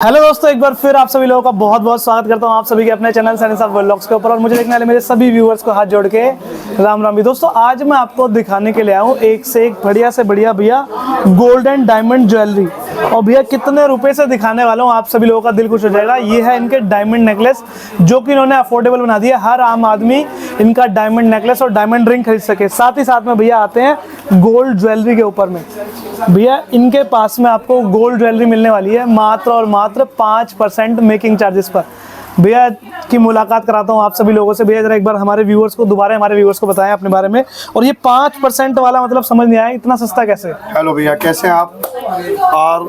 Hello दोस्तों, एक बार फिर आप सभी लोगों का बहुत बहुत स्वागत करता हूं आप सभी के अपने चैनल सनी साहब व्लॉग्स के ऊपर। और मुझे देखने वाले मेरे सभी व्यूअर्स को हाथ जोड़ के राम राम भी। दोस्तों आज मैं आपको दिखाने के लिए आया हूं एक से एक बढ़िया से बढ़िया भैया गोल्ड एंड डायमंड ज्वेलरी। और भैया कितने रुपए से दिखाने वाला हूं, आप सभी लोगों का दिल खुश हो जाएगा। ये है इनके डायमंड नेकलेस जो कि इन्होंने अफोर्डेबल बना दिया, हर आम आदमी इनका डायमंड नेकलेस और डायमंड रिंग खरीद सके। साथ ही साथ में भैया आते हैं गोल्ड ज्वेलरी के ऊपर में। भैया इनके पास में आपको गोल्ड ज्वेलरी मिलने वाली है मात्र और मात्र 5% मेकिंग चार्जेस पर। भैया की मुलाकात कराता हूँ आप सभी लोगों से। भैया जरा एक बार हमारे व्यूअर्स को बताएं अपने बारे में। और ये 5% वाला मतलब समझ नहीं आया, इतना सस्ता कैसे? हेलो भैया, कैसे हैं आप? और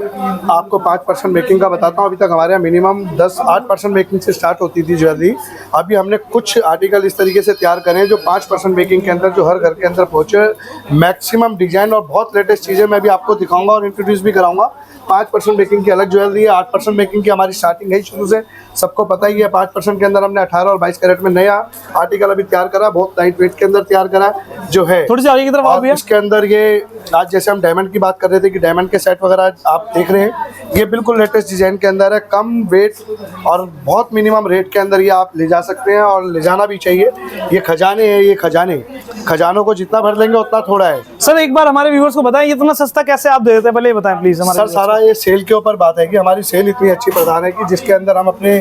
आपको 5% मेकिंग का बताता हूँ। अभी तक हमारे यहाँ मिनिमम 8% मेकिंग से स्टार्ट होती थी ज्वेलरी। अभी हमने कुछ आर्टिकल इस तरीके से तैयार करे हैं जो 5% मेकिंग के अंदर, जो हर घर के अंदर पहुँचे। मैक्सिमम डिजाइन और बहुत लेटेस्ट चीज़ें मैं भी आपको दिखाऊंगा और इंट्रोड्यूस भी कराऊंगा। 5% मेकिंग की अलग ज्वेलरी है, 8% मेकिंग की हमारी स्टार्टिंग है शुरू से, सबको पता ही है। 5% के अंदर हमने 18 और 22 कैरेट में नया आर्टिकल अभी तैयार करा, बहुत लाइट वेट के अंदर तैयार करा जो है। थोड़ी सी आगे की तरफ आओ भैया। इसके अंदर ये आज जैसे हम डायमंड की बात कर रहे थे कि डायमंड के सेट वगैरह आप देख रहे हैं, ये बिल्कुल लेटेस्ट डिजाइन के अंदर है, कम वेट और बहुत मिनिमम रेट के अंदर ये आप ले जा सकते हैं और ले जाना भी चाहिए। ये खजाने हैं, ये खजानों को जितना भर लेंगे उतना थोड़ा है। सर एक बार हमारे व्यूअर्स को बताएं, ये इतना सस्ता कैसे आप दे देते हैं, पहले ये बताएं प्लीज हमारे। सर सारा ये सेल के ऊपर बात है कि हमारी सेल इतनी अच्छी प्रदान है कि जिसके अंदर हम अपने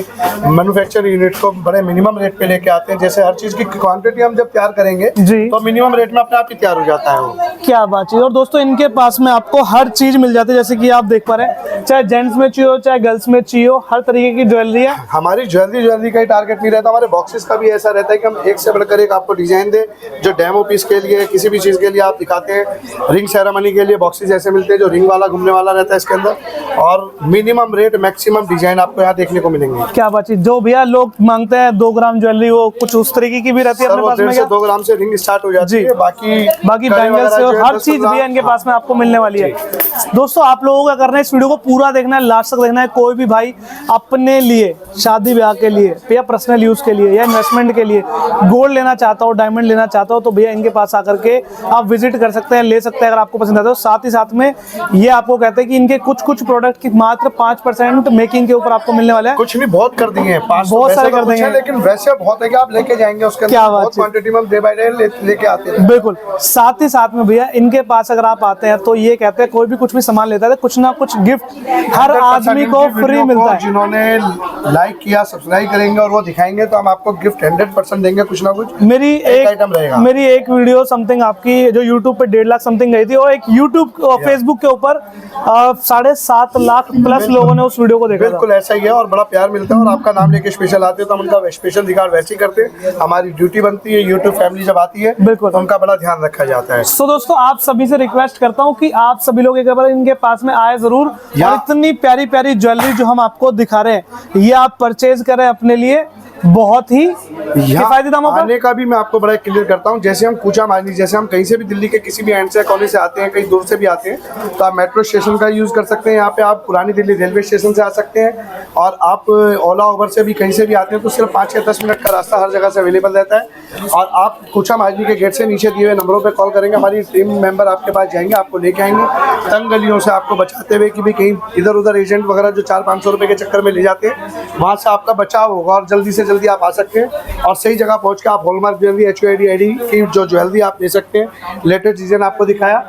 मैन्युफैक्चरिंग यूनिट को बड़े मिनिमम रेट पे लेके आते हैं। जैसे हर चीज की क्वांटिटी हम जब तैयार करेंगे जी, तो मिनिमम रेट में अपने आप ही तैयार हो जाता है वो। क्या बात है। और दोस्तों इनके पास में आपको हर चीज मिल जाती है, जैसे कि आप देख पा रहे हैं, चाहे जेंट्स में चाहिए हो चाहे गर्ल्स में चाहिए हो, हर तरीके की ज्वेलरी है। हमारी ज्वेलरी का ही टारगेट नहीं रहता, हमारे बॉक्सेस का भी ऐसा रहता है कि हम एक से बढ़कर एक आपको डिजाइन दे, जो डेमो पीस के लिए किसी भी चीज के लिए आप दिखाते हैं। रिंग सेरेमनी के लिए बॉक्सेस ऐसे मिलते हैं जो रिंग वाला घूमने वाला रहता है इसके अंदर, और मिनिमम रेट मैक्सिमम डिजाइन आपको यहाँ देखने को मिलेंगे। क्या बात है। जो भैया लोग मांगते हैं 2 ग्राम ज्वेलरी, वो कुछ उस तरीके की भी रहती है अपने पास में? 2 ग्राम से रिंग स्टार्ट हो जाती है, बाकी बैंगल से और हर चीज भैया इनके पास में आपको मिलने वाली है। दोस्तों आप लोगों का करना है इस वीडियो को पूरा देखना है, लास्ट तक देखना है। कोई भी भाई अपने लिए, शादी ब्याह के लिए या पर्सनल यूज के लिए या इन्वेस्टमेंट के लिए गोल्ड लेना चाहता हो, डायमंड लेना चाहता हो, तो भैया इनके पास आकर के आप विजिट कर सकते हैं, ले सकते हैं अगर आपको पसंद आता है। साथ ही साथ में ये आपको कहते हैं कि इनके कुछ प्रोडक्ट की मात्र 5% मेकिंग के ऊपर आपको मिलने वाला है। कुछ नहीं, बहुत कर दिए हैं, बहुत सारे कर देंगे, लेकिन वैसे बहुत है कि आप लेके जाएंगे उसके अंदर। क्या बात बहुत क्वांटिटी में डे बाय डे लेके आते हैं। बिल्कुल। साथ ही साथ में भैया इनके पास अगर आप आते हैं तो ये कहते हैं कोई भी कुछ भी सामान लेता है तो कुछ ना कुछ गिफ्ट हर आदमी को फ्री मिलता है। जिन्होंने लाइक किया, सब्सक्राइब करेंगे और वो दिखाएंगे तो हम आपको गिफ्ट 100% देंगे, कुछ ना कुछ। मेरी एक आइटम रहेगा। मेरी एक वीडियो समथिंग आपकी जो YouTube पे 1.5 लाख समथिंग गई थी, और एक YouTube और Facebook के ऊपर 7.5 लाख प्लस लोगों ने उस वीडियो को देखा। बिल्कुल ऐसा ही है और बड़ा प्यार मिलता है। और आपका नाम लेके स्पेशल आते हैं तो हम उनका स्पेशल रिगार्ड वैसे ही करते हैं। हमारी ड्यूटी बनती है, यूट्यूब फैमिली जब आती है बिल्कुल तो उनका बड़ा ध्यान रखा जाता है। तो दोस्तों आप सभी से रिक्वेस्ट करता हूँ कि आप सभी लोग एक बार इनके पास में आए जरूर। और इतनी प्यारी प्यारी ज्वेलरी जो हम आपको दिखा रहे हैं, ये आप परचेज करें अपने लिए बहुत ही किफायती दामों पर। आने का भी मैं आपको बड़ा क्लियर करता हूँ। जैसे हम कूचा मारनी, जैसे हम कहीं से भी दिल्ली के किसी भी एंड से, कॉलेज से आते हैं, कहीं दूर से भी आते हैं, तो आप मेट्रो स्टेशन का यूज़ कर सकते हैं। यहाँ पे आप पुरानी दिल्ली रेलवे स्टेशन से आ सकते हैं, और आप ओला उबर से भी कहीं से भी आते हैं तो सिर्फ 5 या 10 मिनट का रास्ता हर जगह से अवेलेबल रहता है। और आप कूचा मारनी के गेट से नीचे दिए हुए नंबरों पर कॉल करेंगे, हमारी टीम मेंबर आपके पास जाएंगे, आपको लेके आएंगे तंग गलियों से, आपको बचाते हुए कि भी कहीं इधर उधर एजेंट वगैरह जो 400-500 रुपये के चक्कर में ले जाते हैं, वहाँ से आपका बचाव होगा और जल्दी से जल्दी आप आ सकते हैं। और सही जगह पहुंच के आप हॉलमार्क ज्वेलरी, HUID की जो ज्वेलरी आप ले सकते हैं। लेटेस्ट डिजाइन आपको दिखाया।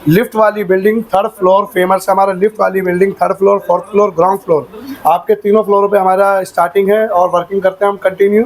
लिफ्ट वाली बिल्डिंग 3rd फ्लोर फेमस है हमारा। लिफ्ट वाली building 3rd floor, 4th floor, ground floor, आपके तीनों फ्लोरों पे हमारा स्टार्टिंग है और वर्किंग करते हैं हम कंटिन्यू।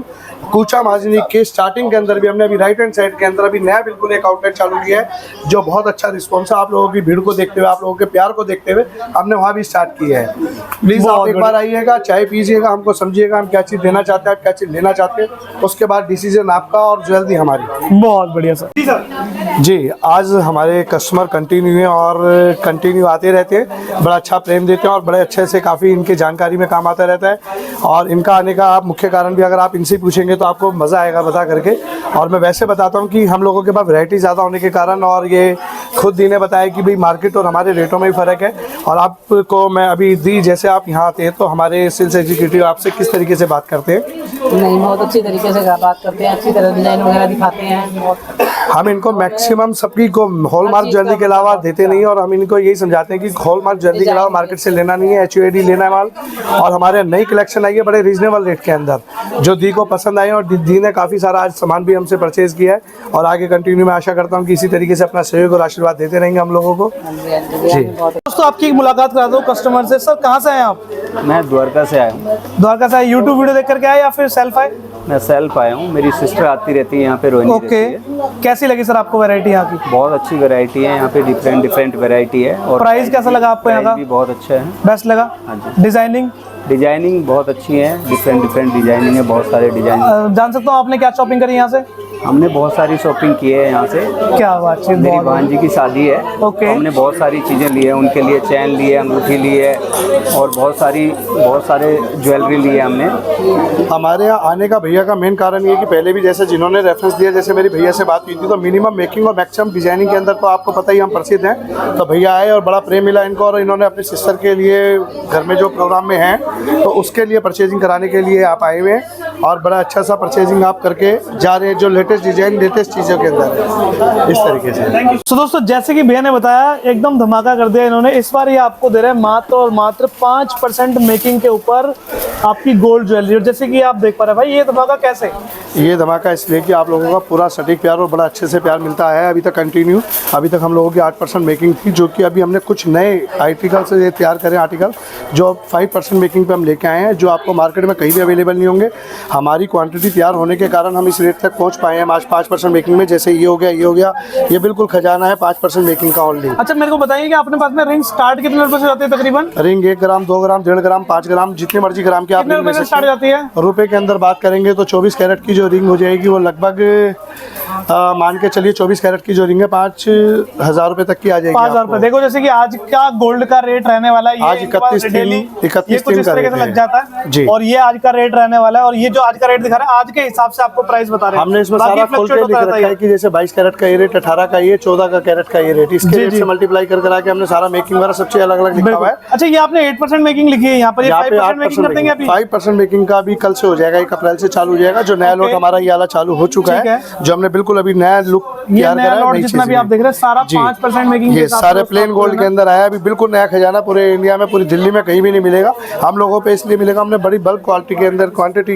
कूचा माजनी के स्टार्टिंग के अंदर भी हमने अभी राइट हैंड साइड के अंदर अभी नया बिल्कुल एक आउटलेट चालू किया है, जो बहुत अच्छा रिस्पॉन्स है। आप लोगों की भीड़ को देखते हुए, आप लोगों के प्यार को देखते हुए हमने वहाँ भी स्टार्ट किया है। प्लीज़ आप एक बार आइएगा, चाय पीजिएगा, हमको समझिएगा हम क्या चीज़ देना चाहते हैं, आप क्या चीज़ लेना चाहते हैं, उसके बाद डिसीजन आपका और ज्वेलरी हमारी। बहुत बढ़िया सर। जी, आज हमारे कस्टमर कंटिन्यू हैं और कंटिन्यू आते रहते हैं, बड़ा अच्छा प्रेम देते हैं और बड़े अच्छे से काफ़ी इनकी जानकारी में काम आता रहता है। और इनका आने का आप मुख्य कारण भी अगर आप इनसे पूछेंगे तो आपको मज़ा आएगा बता करके। और मैं वैसे बताता हूँ कि हम लोगों के पास वैरायटी ज़्यादा होने के कारण, और ये खुद इन्हें बताया कि भाई मार्केट और हमारे रेटों में ही फ़र्क है। और आपको मैं अभी जैसे आप यहाँ आते हैं तो हमारे सेल्स एग्जीक्यूटिव आपसे किस तरीके से बात करते हैं नहीं, बहुत अच्छी तरीके से बात करते हैं, अच्छी तरह डिजाइन वगैरह दिखाते हैं बहुत। हम इनको मैक्सिमम सबकी को हॉलमार्क ज्वेलरी के अलावा देते नहीं, और हम इनको यही समझाते हैं कि हॉलमार्क ज्वेलरी के अलावा मार्केट से लेना नहीं है, HUID लेना है माल। और हमारे नई कलेक्शन आई है बड़े रीजनेबल रेट के अंदर, जो दी को पसंद आए, और दी ने काफ़ी सारा आज सामान भी हमसे परचेज किया है, और आगे कंटिन्यू मैं आशा करता हूँ कि इसी तरीके से अपना सहयोग और आशीर्वाद देते रहेंगे हम लोगों को। जी बहुत। दोस्तों आपकी एक मुलाकात करा दो कस्टमर से। सर कहाँ से आए आप? मैं द्वारका से आया हूँ। द्वारका से आए, यूट्यूब वीडियो देख करके आए या फिर सेल्फ आए? मैं सेल्फ आया हूँ, मेरी सिस्टर आती रहती है यहाँ पे, रोहिणी ओके, रहती है। कैसी लगी सर आपको वैरायटी यहाँ की? बहुत अच्छी वैरायटी है यहाँ पे, डिफरेंट वैरायटी है। और प्राइस कैसा लगा आपको यहाँ का? प्राइस भी बहुत अच्छा है। बेस्ट लगा? हाँ जी। डिजाइनिंग डिजाइनिंग बहुत अच्छी है, डिफरेंट डिजाइनिंग है, बहुत सारे डिजाइन। जान सकता हूँ आपने क्या शॉपिंग करी यहाँ से? हमने बहुत सारी शॉपिंग की है यहाँ से। क्या बात है, मेरी भांजी की शादी है, ओके। हमने बहुत सारी चीज़ें ली है उनके लिए, चैन ली है, अंगूठी ली है, और बहुत सारे ज्वेलरी ली है हमने। हमारे यहाँ आने का भैया का मेन कारण ये है कि पहले भी जैसे जिन्होंने रेफरेंस दिया, जैसे मेरी भैया से बात हुई थी, तो मिनिमम मेकिंग और मैक्सिमम डिजाइनिंग के अंदर तो आपको पता ही हम प्रसिद्ध हैं। तो भैया आए और बड़ा प्रेम मिला इनको, और इन्होंने अपनी सिस्टर के लिए घर में जो प्रोग्राम में हैं तो उसके लिए परचेजिंग कराने के लिए आप आए हुए हैं, और बड़ा अच्छा सा परचेजिंग आप करके जा रहे हैं, जो लेटेस्ट डिजाइन लेटेस्ट चीज़ों के अंदर है, इस तरीके से। तो दोस्तों जैसे कि भैया ने बताया, एकदम धमाका कर दिया इन्होंने। इस बार ये आपको दे रहे हैं मात्र और मात्र 5% मेकिंग के ऊपर आपकी गोल्ड ज्वेलरी। और जैसे कि आप देख पा रहे हैं भाई, ये धमाका कैसे? ये धमाका इसलिए कि आप लोगों का पूरा सटीक प्यार और बड़ा अच्छे से प्यार मिलता है अभी तक कंटिन्यू। अभी तक हम लोगों की 8% मेकिंग थी, जो कि अभी हमने कुछ नए आर्टिकल से ये तैयार करें आर्टिकल, जो 5% मेकिंग पे हम लेके आए हैं, जो आपको मार्केट में कहीं भी अवेलेबल नहीं होंगे। हमारी क्वांटिटी तैयार होने के कारण हम इस रेट तक पहुंच पाए हैं आज 5% मेकिंग में। जैसे ये हो गया, ये बिल्कुल खजाना है 5% मेकिंग का ओनली। अच्छा मेरे को बताइए कि अपने पास में रिंग स्टार्ट कितने रुपए से जाती है तकरीबन? रिंग 1 ग्राम, 2 ग्राम, 1.5 ग्राम, 5 ग्राम, जितने मर्जी ग्राम के आप कितने रिंग ले रुपए से सकते स्टार्ट हैं। जाती है? रुपए के अंदर बात करेंगे तो 24 कैरेट की जो रिंग हो जाएगी वो लगभग मान के चलिए 24 कैरेट की जो रिंग है 5,000 रुपए तक की आ जाएगी। 5,000 आपको। रुपए। देखो जैसे कि आज का गोल्ड का रेट रहने वाला है, आज 31 ये कुछ इस तरीके से लग जाता है जी। और ये आज का रेट रहने वाला है, और ये जो आज का रेट दिखा रहा है आज के हिसाब से आपको प्राइस बता रहे हैं। हमने इसमें बाकी सारा खोल के fluctuate लिख होता रहता रखा है कि जैसे 22 कैरेट का ये रेट, 18 का ये, 14 का कैरेट का ये रेट, इसके रेट से मल्टीप्लाई कर करा के हमने सारा मेकिंग वगैरह सब चीज अलग अलग लिखा हुआ है। अच्छा ये आपने 8% मेकिंग लिखी है यहाँ पर, ये 5% मेकिंग कर देंगे अभी? 5% मेकिंग का भी कल से हो जाएगा, 1 अप्रैल से चालू हो जाएगा। जो नया लॉट हमारा ये वाला चालू हो चुका है, जो हमने बिल्कुल अभी नया लुक तैयार करा है। लॉट जितना भी आप देख रहे हैं सारा 5% मेकिंग, ये सारे प्लेन गोल्ड के अंदर आया, अभी बिल्कुल नया खजाना, पूरे इंडिया में, पूरी दिल्ली में कहीं भी नहीं मिलेगा। हम लोगों पे इसलिए मिलेगा, हमने बड़ी बल्क क्वांटिटी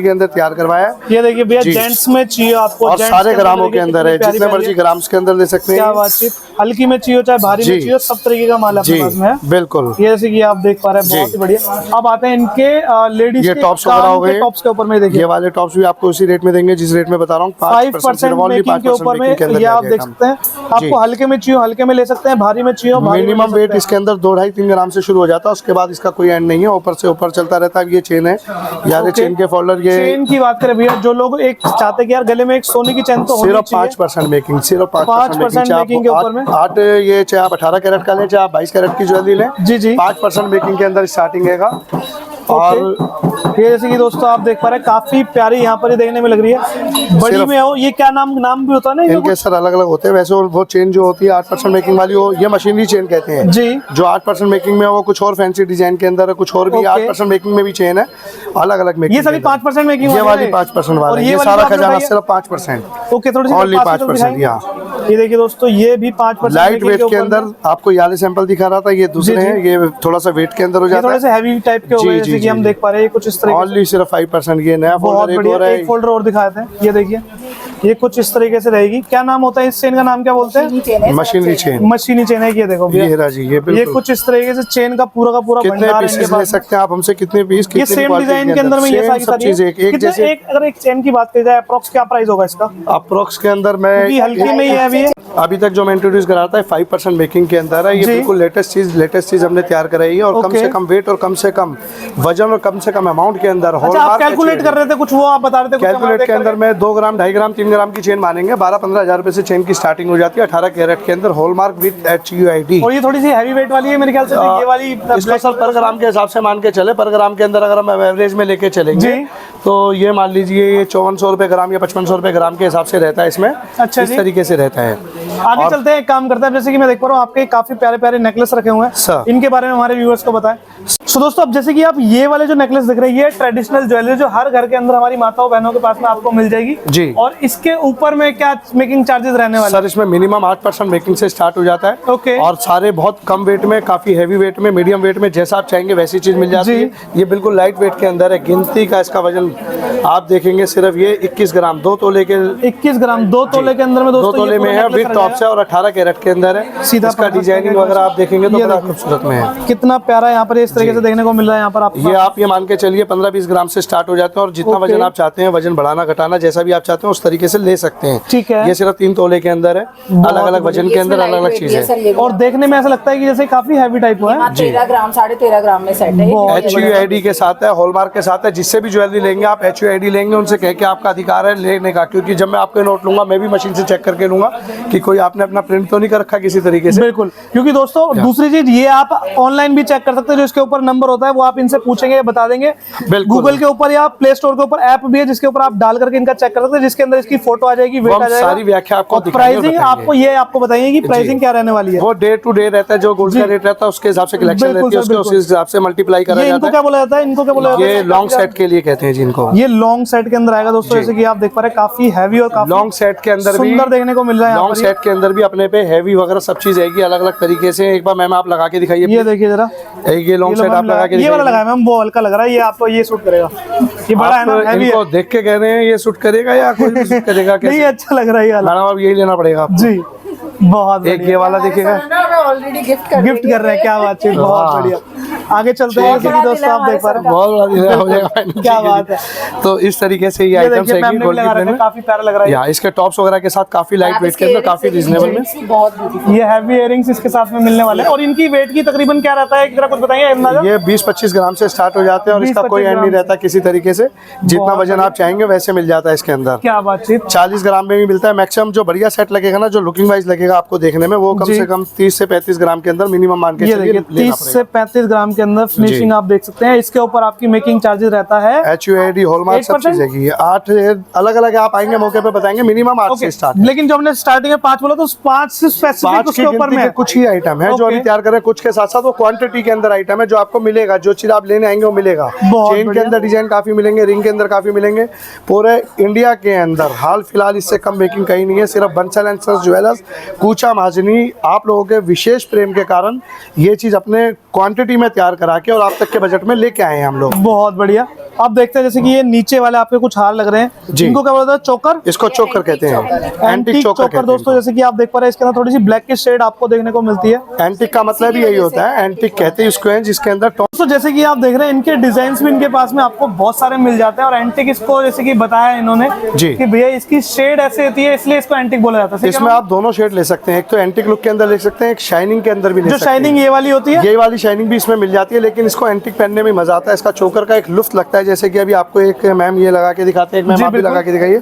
के अंदर तैयार करवाया है। ये देखिए भैया, जेंट्स में चाहिए आपको, और जेंट्स सारे के ग्रामों के देखिए अंदर है, कितनी जितने प्यारी मर्जी ग्राम्स के अंदर ले सकते हैं। क्या बातचीत, हल्की में चाहिए चाहे भारी में चाहिए, सब तरीके का माल अपने पास में है। बिल्कुल, ये जैसे कि आप देख पा रहे हैं, बहुत ही बढ़िया। अब आते हैं इनके लेडीज ये टॉप्स वगैरह हो गए, टॉप्स के ऊपर में देखिए, ये वाले टॉप्स भी आपको उसी रेट में देंगे जिस रेट में बता रहा हूँ। 5% मेकिंग के ऊपर में ये आप देख सकते हैं। आपको हल्के में चाहिए हल्के में ले सकते हैं, भारी में चाहिए भारी में ले मिनिमम सकते वेट हैं। इसके अंदर 2-2.5-3 ग्राम से शुरू हो जाता है, उसके बाद इसका कोई एंड नहीं है, ऊपर से ऊपर चलता रहता है। ये चेन है यार, ये चेन के फोल्डर, ये चेन की बात करें भैया, जो लोग एक चाहते कि यार गले में एक सोने की चेन तो होनी सिर्फ चाहिए, 5% मेकिंग, सिर्फ 5% मेकिंग के ऊपर में 8 ये चाहे आप 18 कैरेट का लें, चाहे आप 22 कैरेट की ज्वेलरी लें, जी जी 5% मेकिंग के अंदर स्टार्टिंग है। और ये जैसे कि दोस्तों आप देख पा रहे हैं, काफी प्यारी यहाँ पर ही देखने में लग रही है। बड़ी में हो, ये क्या नाम भी होता है ना इनके सर अलग अलग होते हैं वैसे। वो चेन जो होती है 8% मेकिंग वाली, वो ये मशीनरी चेन कहते हैं जी। जो 8% मेकिंग में, वो कुछ और फैंसी डिजाइन के अंदर है, कुछ और भी 8% मेकिंग में भी चेन है, अलग अलग मेकिंग। ये सभी 5% मेकिंग ये वाली 5% वाली, ये सारा खजाना सिर्फ 5%। ओके, थोड़ी सी ओनली 5%। ये देखिए दोस्तों, ये भी 5% लाइट वेट के अंदर आपको ये वाले सैंपल दिखा रहा था, ये दूसरे हैं, ये थोड़ा सा वेट के अंदर हो जाता है, थोड़े से हैवी टाइप के हो गए, जैसे कि हम देख पा रहे हैं कुछ इस तरह। ओनली सिर्फ 5%। ये नया बहुत फोल्डर बढ़िया, एक फोल्डर और दिखाए थे, ये देखिए, ये कुछ इस तरीके से रहेगी। क्या नाम होता है इस चेन का, नाम क्या बोलते हैं? Machinery chain. मशीनी चेन है। ये देखो भैया, ये राजी, ये ये बिल्कुल कुछ इस तरीके से चेन का पूरा कितने भंडार पीसेस ले सकते हैं आप हमसे, कितने पीस, ये सेम डिजाइन के अंदर में ये सारी चीजें एक जैसे। अगर एक चेन की बात की जाए, अप्रोक्स क्या प्राइस होगा इसका? अप्रोक्स के अंदर मैं हल्की में ही है अभी तक जो मैं इंट्रोड्यूस कराता है 5% मेकिंग के अंदर है। ये बिल्कुल लेटेस्ट चीज हमने तैयार कराई है, और कम से कम वेट और कम से कम वजन और कम से कम अमाउंट के अंदर। अच्छा, आप कैलकुलेट कर रहे थे कुछ, वो आप बता रहे थे कैलकुलेट के अंदर मैं 2 ग्राम, 2.5 ग्राम, 3 ग्राम की चेन मानेंगे, 12-15 हजार रुपए से चेन की स्टार्टिंग हो जाती है 18 कैरेट के अंदर, हॉलमार्क विद HUID। और ये थोड़ी सी हैवी वेट वाली है मेरे ख्याल से, ये वाली इसको सर पर ग्राम के हिसाब से मान के चले, पर ग्राम के अंदर अगर हम एवरेज में लेके चलेंगे तो ये मान लीजिए ये 5400 रुपए ग्राम या 5500 रुपए ग्राम के हिसाब से रहता है इसमें। अच्छा, इस तरीके से रहता है। आगे चलते हैं, एक काम करते हैं, जैसे कि मैं देख पा रहा हूँ आपके काफी प्यारे प्यारे नेकलेस रखे हुए सर। हैं, इनके बारे में हमारे व्यूअर्स को बताएं। सो दोस्तों, अब जैसे कि आप ये वाले जो नेकलेस दिख रहे हैं, ये ट्रेडिशनल ज्वेलरी जो हर घर के अंदर हमारी माताओं बहनों के पास में आपको मिल जाएगी जी। और इसके ऊपर में क्या मेकिंग चार्जेस रहने वाले सर इसमें मिनिमम 8% मेकिंग से स्टार्ट हो जाता है। ओके। और सारे बहुत कम वेट में, काफी हैवी वेट में, मीडियम वेट में, जैसा आप चाहेंगे वैसी चीज मिल जाती जी। है। ये बिल्कुल लाइट वेट के अंदर है। गिनती का इसका वजन आप देखेंगे सिर्फ ये 21 ग्राम 2 तोले के 21 ग्राम 2 तोले के अंदर में 2 दोस्तों तोले में है, विद टॉप से, और 18 कैरेट के अंदर है। सीधा इसका 50 डिजाइनिंग कैरेट वगैरह आप देखेंगे तो ये बड़ा देखिए। खूबसूरत में है। कितना प्यारा यहाँ पर इस तरीके से देखने को मिल रहा है यहाँ पर ये आप ये मान के चलिए 15-20 ग्राम से स्टार्ट हो जाते हैं, और जितना ओके। वजन आप चाहते हैं, वजन बढ़ाना घटाना जैसा भी आप चाहते हैं उस तरीके से ले सकते हैं। ठीक है। ये सिर्फ 3 तोले के अंदर है, अलग अलग वजन के अंदर अलग अलग चीज है। और देखने में ऐसा लगता है कि जैसे काफी हैवी टाइप है। 13 ग्राम 13.5 ग्राम में सेट है। बहुत HUID के साथ है, हॉलमार्क के साथ है। जिससे भी ज्वेलरी लेंगे आप HUID लेंगे, उनसे कह के आपका अधिकार है लेने का, क्योंकि जब मैं आपके नोट लूंगा मैं भी मशीन से चेक करके लूंगा कि कोई आपने अपना प्रिंट तो नहीं कर रखा किसी तरीके से। बिल्कुल, क्योंकि दोस्तों दूसरी चीज ये आप ऑनलाइन भी चेक कर सकते हैं, जो इसके ऊपर नंबर होता है वो आप इनसे पूछेंगे, बता देंगे। गूगल के ऊपर या प्ले स्टोर के ऊपर ऐप भी है जिसके ऊपर आप डाल करके इनका चेक कर सकते हैं, जिसके अंदर इसकी फोटो आ जाएगी, वेट आ जाएगा, सारी व्याख्या आपको प्राइसिंग आपको ये आपको बताएंगे कि प्राइसिंग क्या रहने वाली है। वो डे टू डे रहता है, जो गोल्ड का रेट रहता है उसके हिसाब से कलेक्शन रहती है, उसके उस हिसाब से मल्टीप्लाई करा ये जाता इनको है। क्या बोला जाता है, इनको क्या बोला जाता है? ये लॉन्ग सेट के लिए कहते हैं जिनको। ये लॉन्ग सेट के अंदर आएगा दोस्तों, जैसे कि आप देख पा रहे हैं काफी हैवी और काफी लॉन्ग सेट के अंदर भी सुंदर देखने को मिल रहा है। लॉन्ग सेट के अंदर भी अपने पे हैवी वगैरह सब चीज आएगी अलग अलग तरीके से। एक बार मैम आप लगा के दिखाइए। ये देखिए जरा, एक ये लॉन्ग सेट आप लगा के ये वाला लगाया मैम, वो हल्का लग रहा है, ये आपको ये सूट करेगा, ये बड़ा है ना, हैवी है। इनको देख के कह रहे हैं ये सूट करेगा या कोई भी सूट करेगा नहीं, कैसे? अच्छा लग रहा है ये वाला। मैडम अब यही लेना पड़ेगा आपको। जी, बहुत एक ये वाला देखिएगा, ऑलरेडी गिफ्ट कर रहे हैं, क्या बात है, बहुत बढ़िया। आगे चलते हैं, जैसे कि दोस्तों आप देख पा रहे हैं, बहुत बड़ा दिला हो जाएगा फाइनल। क्या बात है। तो इस तरीके से ये ये आइटम्स देखिए है मैम गोल्ड लगा रखा है, काफी प्यारा लग रहा है। या इसके टॉप्स वगैरह के साथ काफी लाइट वेट के अंदर काफी रीजनेबल में बहुत ब्यूटीफुल। ये हैवी इयरिंग्स इसके साथ में मिलने वाले हैं, और इनकी वेट की तकरीबन क्या रहता है, जरा कुछ बताएंगे अंदाजा? ये 20-25 ग्राम से स्टार्ट हो जाते हैं, और इसका 20-25 कोई एंड नहीं ग्राम रहता किसी तरीके से। जितना वजन आप चाहेंगे वैसे मिल जाता है इसके अंदर। क्या बातचीत। 40 ग्राम में भी मिलता है मैक्सिमम। जो बढ़िया सेट लगेगा ना, जो लुकिंग वाइज लगेगा आपको देखने में, वो कम से कम 30 से 35 ग्राम के अंदर मिनिमम मान के ये चलिए देखिए लेना 30 से 35 ग्राम के अंदर फिनिशिंग आप देख सकते हैं। इसके ऊपर आपकी मेकिंग चार्जेस रहता है HUID हॉलमार्क सब 8%? चीज है। 8 अलग अलग आप आएंगे मौके पे बताएंगे, मिनिमम 8 से स्टार्ट है। लेकिन जो हमने स्टार्टिंग में 5 बोला तो 5 से स्पेसिफिक 5 की उसके ऊपर गिनती में के कुछ ही आइटम है जो अभी तैयार कर रहे हैं। कुछ के साथ साथ वो क्वांटिटी के अंदर आइटम है जो आपको मिलेगा। जो चीज आप लेने आएंगे वो मिलेगा। बहुत चेन के बढ़िया। अंदर डिजाइन काफी मिलेंगे, रिंग के अंदर काफी मिलेंगे। पूरे इंडिया के अंदर हाल फिलहाल इससे कम मेकिंग कहीं नहीं है। सिर्फ बंसल एंड सन्स ज्वेलर्स कूचा महाजनी आप लोगों के विशेष प्रेम के कारण ये चीज अपने क्वांटिटी में तैयार करा के और आप तक के बजट में लेके आए हैं हम लोग। बहुत बढ़िया। आप देखते हैं जैसे कि ये नीचे वाले आपके कुछ हार लग रहे हैं, जी। इनको क्या बोलते हैं, चोकर? इसको चोकर कहते हैं, एंटिक चोकर कहते हैं दोस्तों। जैसे कि आप देख पा रहे हैं इसके अंदर थोड़ी सी ब्लैक की शेड आपको देखने को मिलती है। एंटिक का मतलब ही यही होता है, एंटिक कहते हैं इसको है, जिसके अंदर दोस्तों जैसे कि आप देख रहे हैं इनके डिजाइन्स भी इनके पास में आपको बहुत सारे मिल जाते हैं, और एंटिक इसको जैसे कि बताया इन्होंने जी। कि भैया इसकी शेड ऐसे होती है इसलिए इसको एंटिक बोला जाता है। इसमें आप दोनों शेड ले सकते हैं। एक तो एंटिक लुक के अंदर ले सकते हैं, एक शाइनिंग के अंदर भी ले जो सकते हैं। शाइनिंग ये वाली होती है, ये वाली शाइनिंग भी इसमें मिल जाती है, लेकिन इसको एंटिक पहनने में मजा आता है। इसका चोकर का एक लुफ्त लगता है। जैसे कि अभी आपको एक मैम ये लगा के दिखाते हैं, एक मैम आप भी लगा के दिखाइए।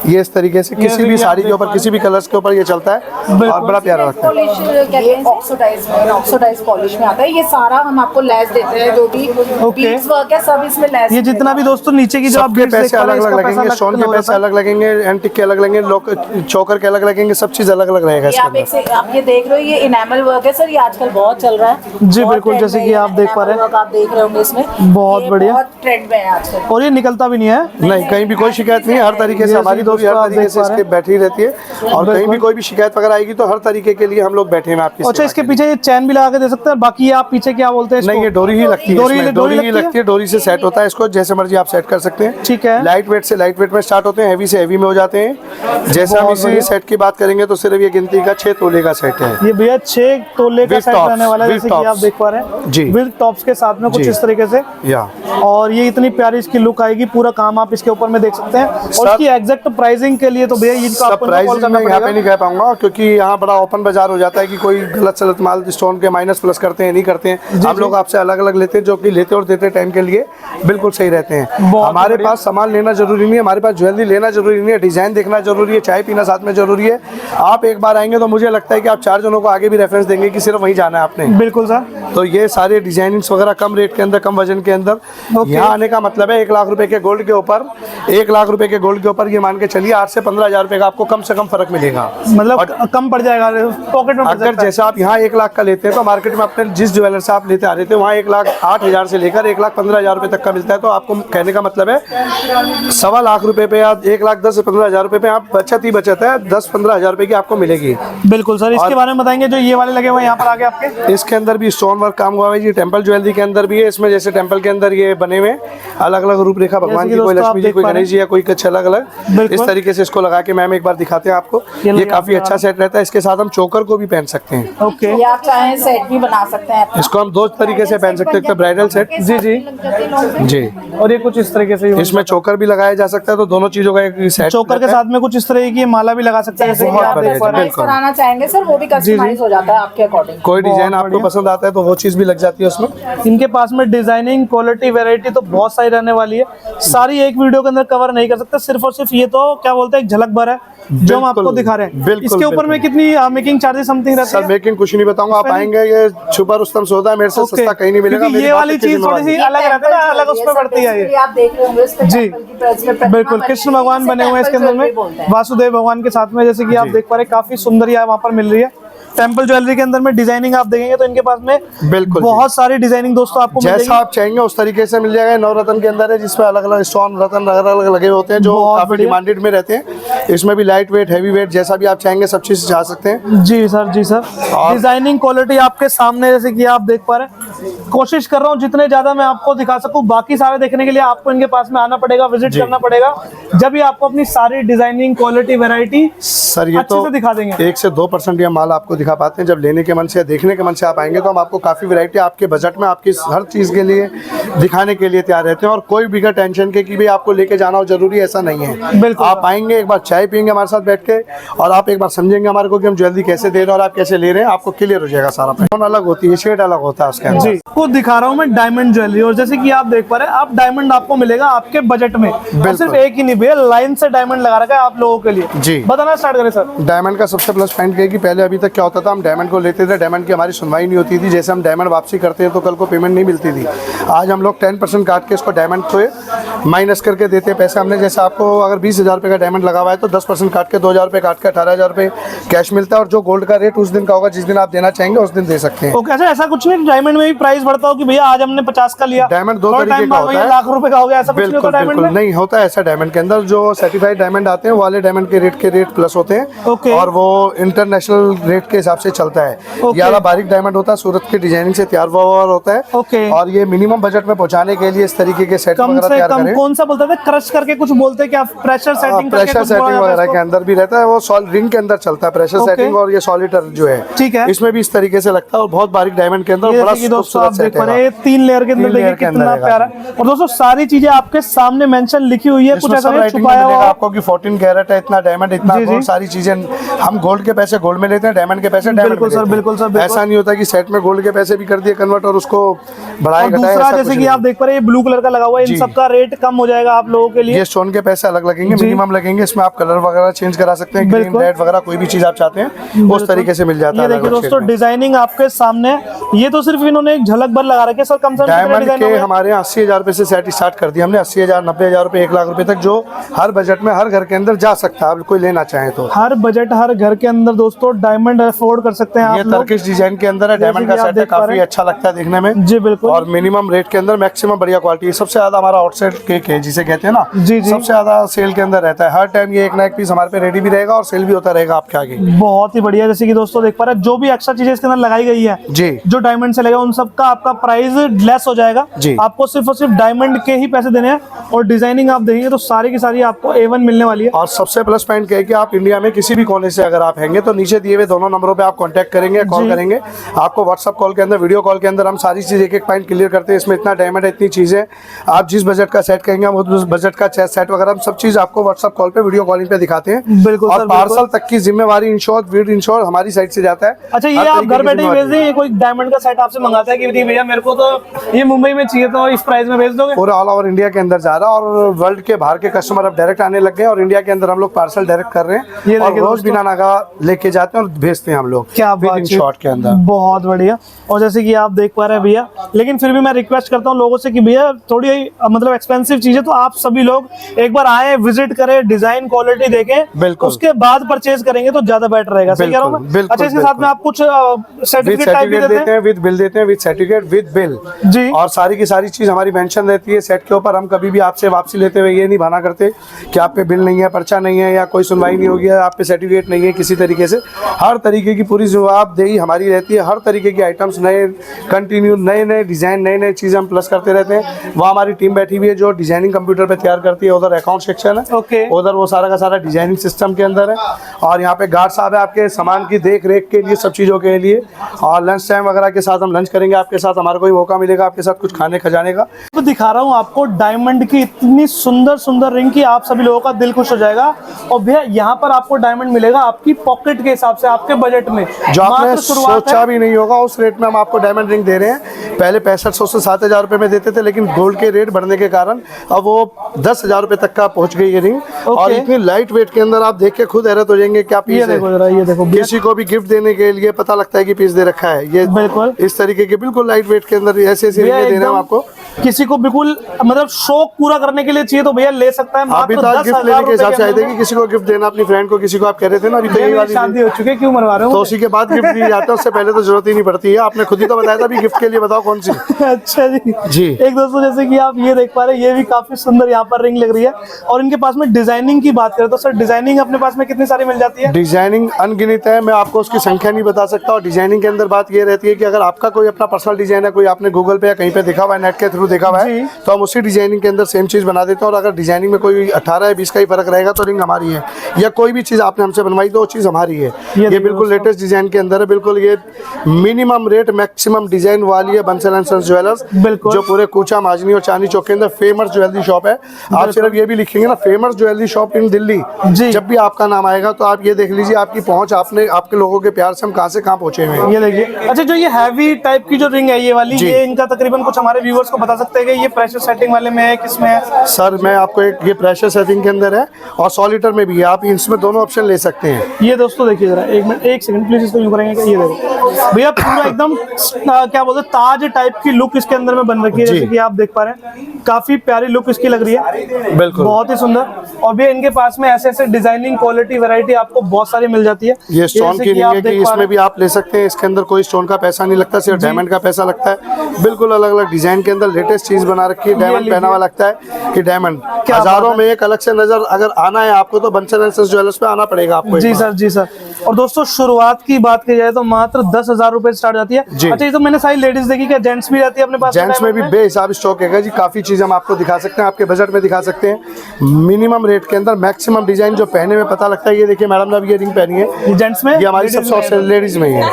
ये इस तरीके से किसी भी साड़ी के ऊपर, किसी भी कलर्स के ऊपर ये चलता है और बड़ा प्यारा लगता है। पॉलिश कहते हैं, ऑक्सीडाइज पॉलिश में आता है। ये सारा हम आपको लेस देते हैं, जो भी बीट्स वर्क है सब इसमें लेस। ये जितना भी दोस्तों नीचे की जो आप सबके पैसे अलग अलग लगेंगे, स्टोन के पैसे अलग लगेंगे, एंटिक के अलग लगेंगे, चोकर के अलग लगेंगे, सब चीज अलग अलग रहेगा इसके अंदर। आप ये देख रहे हो, ये इनेमल वर्क है सर, ये आजकल बहुत चल रहा है। जी बहुत बिल्कुल, trend जैसे में कि ये आप देख पा रहे हैं, enamel work आप देख रहे होंगे इसमें, बहुत ये बढ़िया। बहुत ट्रेंड में है आजकल। और ये निकलता भी नहीं है। नहीं, कहीं भी कोई शिकायत नहीं है। हर तरीके से हमारी दोस्त हर तरीके से इसके बैठी रहती है, और कहीं भी कोई भी शिकायत वगैरह आएगी तो हर तरीके के लिए हम लोग बैठे हैं आपकी। अच्छा, इसके पीछे ये चैन भी लगा के दे सकते हैं, बाकी आप पीछे क्या बोलते हैं इसको? नहीं, ये डोरी ही लगती है। डोरी इसमें डोरी ही लगती है, डोरी से सेट होता है। इसको जैसे मर्जी आप सेट कर सकते हैं। ठीक है। लाइट वेट से लाइट वेट में स्टार्ट होते हैं, हैवी से हैवी में हो जाते हैं। जैसे हम इसी सेट की बात करेंगे तो सिर्फ ये गिनती का 6 तोले का सेट है। ये भैया 6 तोले का With सेट tops, रहने वाला है, with जैसे कि आप tops। देख पा रहे हैं जी। विद टॉप्स के साथ में कुछ जी। इस तरीके से। या और ये इतनी प्यारी इसकी लुक आएगी, पूरा काम आप इसके ऊपर में देख सकते हैं। और सब- इसकी एग्जैक्ट प्राइसिंग के लिए तो भैया इनको सब आपको प्राइस कॉल करना मैं यहाँ पे पड़ेगा। नहीं कह पाऊंगा, क्योंकि यहाँ बड़ा ओपन बाजार हो जाता है कि कोई गलत सलत माल स्टोन के माइनस प्लस करते हैं, नहीं करते हैं। हम लोग आपसे अलग अलग लेते हैं, जो कि लेते और देते टाइम के लिए बिल्कुल सही रहते हैं। बहुत हमारे पास सामान लेना जरूरी नहीं है, हमारे पास ज्वेलरी लेना जरूरी नहीं है, डिजाइन देखना जरूरी है, चाय पीना साथ में जरूरी है। आप एक बार आएंगे तो मुझे लगता है कि आप 4 जनों को आगे भी रेफरेंस देंगे कि सिर्फ वहीं जाना है आपने। बिल्कुल सर। तो ये सारे डिजाइनिंग्स वगैरह कम रेट के अंदर, कम वजन के अंदर, यहाँ आने का मतलब है 1 लाख रुपए के गोल्ड के ऊपर 1 लाख रुपए के गोल्ड के ऊपर ये मान के चलिए 8 से 15,000 रुपए का आपको कम से कम फर्क मिलेगा। मतलब कम पड़ जाएगा पॉकेट में पड़ अगर सकता है। जैसे आप यहाँ 1 लाख का लेते हैं तो मार्केट में अपने जिस ज्वेलर से आप लेते आ रहे थे वहाँ 1,08,000 से लेकर 1,15,000 रुपए तक का मिलता है। तो आपको कहने का मतलब है 1.25 लाख रुपए पे या 1,10,000 से 15,000 रुपए पे आप बचत ही बचत है 10-15,000 रुपए की आपको मिलेगी। बिल्कुल सर, इसके बारे में बताएंगे जो ये वाले लगे हुए हैं यहाँ पर आगे आपके। इसके अंदर भी स्टोन वर्क काम हुआ है जी, टेम्पल ज्वेलरी के अंदर भी है। इसमें जैसे टेम्पल के अंदर ये बने हुए अलग अलग रूपरेखा भगवान की, कोई लक्ष्मी जी, कोई गणेश जी या कोई कुछ अलग अलग इस तरीके से इसको लगा के मैम एक बार दिखाते हैं आपको। ये काफी अच्छा सेट रहता है। इसके साथ हम चोकर को भी पहन सकते हैं। ओके, ये आप चाहें सेट भी बना सकते हैं। इसको हम 2 तरीके से पहन सकते हैं, एक तो ब्राइडल सेट जी जी जी, और ये कुछ इस तरीके से इसमें चोकर भी लगाया जा सकता है। तो दोनों चीजों का एक सेट चोकर के साथ में कुछ इस तरह की माला भी लगा सकते हैं जैसे कि बहुत आप बढ़िया देख पा रहे हैं। बिल्कुल। कराना चाहेंगे सर वो भी कस्टमाइज हो जाता है आपके अकॉर्डिंग। कोई डिजाइन आपको पसंद आता है तो वो चीज भी लग जाती है उसमें। इनके पास में डिजाइनिंग क्वालिटी वैरायटी तो बहुत सारी रहने वाली है, सारी एक वीडियो के अंदर कवर नहीं कर सकते। सिर्फ और सिर्फ ये तो क्या बोलते हैं एक झलक भर है जो हम आपको दिखा रहे हैं। बिल्कुल, इसके ऊपर में कितनी मेकिंग चार्जेस समथिंग रहती सर है? मेकिंग कुछ नहीं बताऊंगा, आप आएंगे ये छुपा रुस्तम सौदा है, मेरे से सस्ता कहीं नहीं मिलेगा। क्योंकि ये वाली चीज थोड़ी सी अलग रहती है ना, अलग उसमें पड़ती है ये। आप देख रहे होंगे इस पे जी टेम्पल की प्रतिमा बिल्कुल, बनी कृष्ण है। भगवान बने हुए हैं इसके अंदर टेम्पल ज्वेलरी में, वासुदेव भगवान के साथ में, जैसे कि आप देख पा रहे हैं काफी सुंदर यहाँ वहाँ पर मिल रही है। टेम्पल ज्वेलरी के अंदर में डिजाइनिंग आप देखेंगे तो इनके पास में बिल्कुल बहुत सारी डिजाइनिंग दोस्तों आपको मिल जैसा जाएगी। आप चाहेंगे उस तरीके से मिल जाएगा। नवरत्न के अंदर है जिसमें अलग अलग स्टोन रत्न अलग अलग लगे होते हैं जो बहुत काफी बढ़िया। डिमांडेड में रहते हैं। इसमें भी लाइट वेट हैवी वेट जैसा भी आप चाहेंगे सब चीज जा सकते हैं। जी सर, जी सर, डिजाइनिंग क्वालिटी आपके सामने जैसे कि आप देख पा रहे हैं। कोशिश कर रहा हूँ जितने ज्यादा मैं आपको दिखा सकूँ, बाकी सारे देखने के लिए आपको इनके पास में आना पड़ेगा, विजिट करना पड़ेगा, जब भी आपको अपनी सारी डिजाइनिंग क्वालिटी वैरायटी सर ये अच्छे तो से दिखा देंगे। 1 से 2% ये माल आपको दिखा पाते हैं। जब लेने के मन से देखने के मन से आप आएंगे तो हम आपको काफी वैरायटी आपके बजट में आपकी हर चीज के लिए दिखाने के लिए तैयार रहते हैं। और कोई बिगर टेंशन के कि भी आपको लेके जाना हो जरूरी ऐसा नहीं है। बिल्कुल। आप आएंगे एक बार चाय पियेंगे हमारे साथ बैठ के और आप एक बार समझेंगे हमारे को कि हम ज्वेलरी कैसे दे रहे हैं और आप कैसे ले रहे हैं, आपको क्लियर हो जाएगा सारा। पैटर्न अलग होती है, शेड अलग होता है उसके अंदर। जी को दिखा रहा हूँ मैं डायमंड ज्वेलरी, और जैसे कि आप देख पा रहे हैं आप डायमंड आपको मिलेगा आपके बजट में। और सिर्फ एक ही नहीं भैया, लाइन से डायमंड लगा रखा है आप लोगों के लिए। जी बताना स्टार्ट करें सर। डायमंड का सबसे प्लस पॉइंट है कि पहले अभी तक क्या होता था, हम डायमंड को लेते थे, डायमंड की हमारी सुनवाई नहीं होती थी। जैसे हम डायमंड वापसी करते हैं तो कल को पेमेंट नहीं मिलती थी। आज हम लोग 10% काट के इसको डायमंड को माइनस करके देते हैं पैसे। हमने जैसे आपको अगर 20,000 रुपये का डायमंड लगा हुआ है तो 10% काट के 2,000 रुपये काट के 18,000 रुपये कैश मिलता है। और जो गोल्ड का रेट उस दिन का होगा जिस दिन आप देना चाहेंगे उस दिन दे सकते हैं। ओके, अच्छा ऐसा कुछ नहीं डायमंड में भी प्राइस बढ़ता हो कि भैया आज हमने 50 का लिया, डायमंड 2 थोड़ा तरीके टाइम का बाद होता भैया है। लाख रुपए का हो गया, ऐसा कुछ नहीं बिल्कुल होता डायमंड बिल्कुल में? नहीं होता ऐसा। डायमंड के अंदर जो सर्टिफाइड डायमंड आते हैं वो वाले डायमंड के रेट प्लस होते हैं। ओके। और वो इंटरनेशनल रेट के हिसाब से चलता है। ओके। ये वाला बारीक डायमंड होता है, सूरत की डिजाइनिंग से तैयार हुआ होता है। ओके। और ये मिनिमम बजट में पहुंचाने के लिए इस तरीके के सेट कम वगैरह से तैयार कम करें। कौन सा बोलते थे, क्रश करके कुछ बोलते हैं क्या, प्रेशर सेटिंग करके प्रेशर कुछ बोला सेटिंग जाता है वगैरह के इसको? अंदर भी रहता है। वो रिंग के अंदर चलता है प्रेशर ओके। सेटिंग, और ये सॉलिटर जो है ठीक है। इसमें भी इस तरीके से लगता है। और बहुत बारीक डायमंड के अंदर ये बड़ा जैसे कि दोस्तों आप खूबसूरत देख सेट पा रहे है। हैं 3 लेयर के अंदर तीन देखिए लेयर के अंदर कितना रहेगा। प्यारा। और दोस्तों सारी चीजें आपके सामने मेंशन लिखी हुई है, कुछ इसमें ऐसा सब नहीं राइटिंग छुपाया में हुआ मिलेगा है। आपको कि 14 कैरेट है, इतना डायमंड, इतना जी, जी। गोल्ड, सारी चीजें। हम गोल्ड के पैसे गोल्ड में लेते हैं, डायमंड के पैसे डायमंड बिल्कुल में सर, लेते हैं। बिल्कुल सर, बिल्कुल। ऐसा नहीं होता कि सेट में गोल्ड के पैसे भी कर दिए कन्वर्ट और उसको बढ़ाए और घटाए, दूसरा ऐसा जैसे कुछ कि नहीं। आप देख पा रहे हैं ये ब्लू कलर का लगा हुआ है, इन जी। सब का रेट कम हो जाएगा आप लोगों के लिए। ये स्टोन के पैसे अलग लगेंगे, जी। मिनिमम लगेंगे। इसमें आप कलर वगैरह चेंज करा सकते हैं, ग्रीन बिल्कुल। रेड वगैरह कोई भी चीज आप चाहते हैं उस तरीके से मिल जाता ये है। देखिए अलग-अलग दोस्तों शेड में। डिजाइनिंग आपके सामने है। ये तो सिर्फ इन्होंने एक झलक भर लगा रखी है सर, कम से कम कितने डायमंड डिजाइन के होंगे? हमारे यहाँ 80,000 रुपए से सेट स्टार्ट कर दिया हमने। 80,000, 90,000 रुपए, 1 लाख रुपए तक जो हर बजट में हर घर के अंदर जा सकता है, आप कोई लेना चाहें तो। हर बजट हर घर के अंदर दोस्तों डायमंड अफोर्ड कर सकते हैं ये आप लोग। टर्किश डिजाइन के अंदर है, डायमंड का जैसे कि आप सेट है, देख पा रहे काफी हैं। अच्छा लगता है देखने में। जी बिल्कुल। और मिनिमम रेट के अंदर मैक्सिमम बढ़िया क्वालिटी है। सबसे ज्यादा हमारा आउटसाइड केक है जिसे कहते हैं ना, जी, जी। सबसे ज्यादा सेल के अंदर रहता है। हर टाइम ये एक ना एक पीस हमारे पे रेडी भी रहेगा और सेल भी होता रहेगा आपके आगे। बहुत ही बढ़िया, जैसे कि दोस्तों देख पा रहे हैं जो भी एक्स्ट्रा चीजें इसके अंदर लगाई गई है जी जो डायमंड से लगेगा उन सब का आपका प्राइस लेस हो जाएगा। जी। आपको सिर्फ और सिर्फ डायमंड के ही पैसे देने हैं। और डिजाइनिंग आप देखेंगे तो सारी की सारी आपको A1 मिलने वाली है। और सबसे प्लस पॉइंट क्या है कि आप इंडिया में किसी भी कोने से अगर आप हैंगे तो नीचे दिए हुए दोनों नंबरों पे आप कांटेक्ट करेंगे, कॉल जी। करेंगे। आपको व्हाट्सअप कॉल के अंदर, वीडियो कॉल के अंदर हम सारी चीज एक एक पॉइंट क्लियर करते हैं। इसमें इतना डायमंड है, इतनी चीजें, आप जिस बजट का सेट कहेंगे हम उस बजट का सेट वगैरह हम सब चीज आपको व्हाट्सअप कॉल पे, वीडियो कॉलिंग पे दिखाते हैं। बिल्कुल और सर, बिल्कुल। पार्सल तक की जिम्मेवारी इंश्योर विद इंश्योर हमारी साइड से जाता है। अच्छा, ये हर आप तरीके घर की बैठे ही भेज जिम्मेवारी। देंगे? कोई डायमंड का सेट आपसे मंगाता है कि भैया मेरे को तो ये मुंबई में चाहिए तो इस प्राइस में भेज दोगे? पूरे ऑल ओवर इंडिया के अंदर जा आ रहा है और वर्ल्ड के बाहर के कस्टमर अब डायरेक्ट आने लग गए और इंडिया के अंदर हम लोग पार्सल डायरेक्ट कर रहे ये हैं और देखिए रोज दोस्तों। बिना नागा लेके जाते हैं और भेजते हैं हम लोग। क्या बात है, शॉर्ट के अंदर बहुत बढ़िया। और जैसे कि आप देख पा रहे हैं भैया, लेकिन फिर भी मैं रिक्वेस्ट करता हूँ लोगों से कि भैया थोड़ी मतलब एक्सपेंसिव चीजें तो आप सभी लोग एक बार आए, विजिट करें, डिजाइन क्वालिटी देखें, बिल्कुल। उसके बाद परचेज करेंगे तो ज्यादा बेटर रहेगा। सही कह रहा हूँ मैं? बिल्कुल, अच्छा, इसके साथ में आप कुछ सर्टिफिकेट टाइप भी देते हैं? विद बिल देते हैं, विद सर्टिफिकेट विद बिल जी। और सारी की सारी चीज हमारी मेंशन रहती है सेट के ऊपर। हम कभी भी आपसे वापसी लेते हुए ये नहीं बहाना करते कि आप पे बिल नहीं है, पर्चा नहीं है या कोई सुनवाई नहीं होगी, आप पे सर्टिफिकेट नहीं है। किसी तरीके से हर तरीके की पूरी जवाबदेही हमारी रहती है। हर तरीके की आइटम्स नए कंटिन्यू नए डिजाइन नए चीजें हम प्लस करते रहते हैं। वहाँ हमारी टीम बैठी हुई है जो डिजाइनिंग कंप्यूटर पे तैयार करती है। उधर अकाउंट सेक्शन है, ओके। उधर वो सारा का सारा डिजाइनिंग सिस्टम के अंदर है और यहाँ पे गार्ड साहब है आपके सामान की देख रेख के लिए, सब चीज़ों के लिए। और लंच टाइम वगैरह के साथ हम लंच करेंगे आपके साथ, हमारा कोई मौका मिलेगा आपके साथ कुछ खाने खजाने का। तो दिखा रहा हूँ आपको डायमंड की इतनी सुंदर रिंग की, आप सभी लोगों का दिल खुश हो जाएगा। और भैया यहाँ पर आपको डायमंड मिलेगा आपकी पॉकेट के हिसाब से, आपके बजट में, जो आपने मात्र शुरुआत सोचा है। भी नहीं होगा उस रेट में हम आपको डायमंड रिंग दे रहे हैं। पहले 6500 से 7000 रुपए में देते थे, लेकिन गोल्ड के रेट बढ़ने के कारण अब वो 10,000 रुपए तक का पहुंच गई ये रिंग। और इतनी लाइट वेट के अंदर आप देख के खुद हैरत हो जाएंगे क्या पीस ये है। देखो जरा, ये देखो भैया, किसी को भी गिफ्ट देने के लिए पता लगता है कि पीस दे रखा है। ये बिल्कुल इस तरीके के बिल्कुल लाइट वेट के अंदर ऐसे भैया रिंगें दे रहे हैं एकदम हम आपको। किसी को बिल्कुल मतलब शौक पूरा करने के लिए चाहिए तो भैया ले सकता है। आप भी मात्र तो गिफ्ट लेने के हिसाब से आए थे 10,000 कि किसी को गिफ्ट देना अपनी फ्रेंड को, किसी को आप कह रहे थे ना अभी तो यही वाली शादी हो चुकी है, क्यों मरवा रहे तो हो? उसी के बाद गिफ्ट दी जाता है, उससे पहले तो जरूरत ही नहीं पड़ती है। आपने खुद ही तो बताया था अभी गिफ्ट के लिए, बताओ कौन सी। अच्छा जी। जी। एक दोस्तों जैसे कि आप ये देख पा रहे हैं, ये भी काफी सुंदर यहाँ पर रिंग लग रही है। और इनके पास में डिजाइनिंग की बात करें तो सर डिजाइनिंग अपने पास में कितनी सारी मिल जाती है? डिजाइनिंग अनगिनत है, मैं आपको उसकी संख्या नहीं बता सकता। और डिजाइनिंग के अंदर बात ये रहती है कि अगर आपका कोई अपना पर्सनल डिजाइन है, कोई आपने गूगल पे या कहीं पे देखा हुआ है, नेट के थ्रू देखा हुआ जी। है, तो हम उसी डिजाइनिंग के अंदर सेम चीज बना देते हैं। और अगर डिजाइनिंग में कोई 18 या 20 का ही फर्क रहेगा तो रिंग हमारी है, या कोई भी चीज आपने हमसे बनवाई तो वो चीज हमारी है। ये बिल्कुल लेटेस्ट डिजाइन के अंदर है, बिल्कुल ये मिनिमम रेट मैक्सिमम डिजाइन वाली है बंसल एंड सन्स ज्वेलर्स, बिल्कुल। जो पूरे कूचा माजनी और चांदनी चौक के अंदर फेमस ज्वेलरी शॉप है। आप सिर्फ ये भी लिखेंगे ना famous jewellery shop in Delhi, जी। जब भी आपका नाम आएगा तो आप ये देख लीजिए आपकी पहुंच, आपने आपके लोगों के प्यार से हम कहां से कहां पहुंचे हुए हैं। ये देखिए, अच्छा जो ये हैवी टाइप की जो रिंग है ये वाली, जी। ये इनका तकरीबन कुछ हमारे व्यूअर्स को बता सकते हैं कि ये प्रेशर सेटिंग वाले में है, किसमें है? सर मैं आपको एक ये प्रेशर सेटिंग के अंदर है और 100 लीटर में भी है, आप इसमें दोनों ऑप्शन ले सकते हैं। ये दोस्तों देखिए जरा, एक मिनट, एक सेकंड प्लीज, इसको यूं करेंगे क्या? ये देखो भैया पूरा एकदम क्या बोलते हैं ताज टाइप की लुक इसके अंदर में बन रखी है, जी। जैसे कि आप देख पा रहे हैं। काफी प्यारी लुक इसकी लग रही है, बिल्कुल बहुत ही सुंदर। और भैया इनके पास में ऐसे ऐसे डिजाइनिंग क्वालिटी वैरायटी आपको बहुत सारी मिल जाती है। ये स्टोन जैसे की रिंग आप है कि देख पा इसमें रहे भी आप ले सकते हैं। इसके अंदर कोई स्टोन का पैसा नहीं लगता, सिर्फ डायमंड का पैसा लगता है। बिल्कुल अलग अलग डिजाइन के अंदर लेटेस्ट चीज बना रखी है। डायमंड पहना हुआ लगता है कि डायमंड क्या हजारों बात में एक अलग से नजर अगर आना है आपको तो बंसल एंड सन्स ज्वेलर्स पे आना पड़ेगा आपको। जी सर, जी सर। और दोस्तों शुरुआत की बात की जाए तो मात्र 10,000 रुपए से स्टार्ट जाती है। जी। अच्छा, ये तो मैंने सारी लेडीज देखी, क्या जेंट्स भी रहती है अपने पास? जेंट्स में भी बेहिसाब स्टॉक है जी, काफी चीज हम आपको दिखा सकते हैं, आपके बजट में दिखा सकते हैं। मिनिमम रेट के अंदर मैक्सिमम डिजाइन जो पहने में पता लगता है। ये देखिए मैडम ने अभी ये रिंग पहनी है, जेंट्स में, ये हमारी सबसे लेडीज में ही है।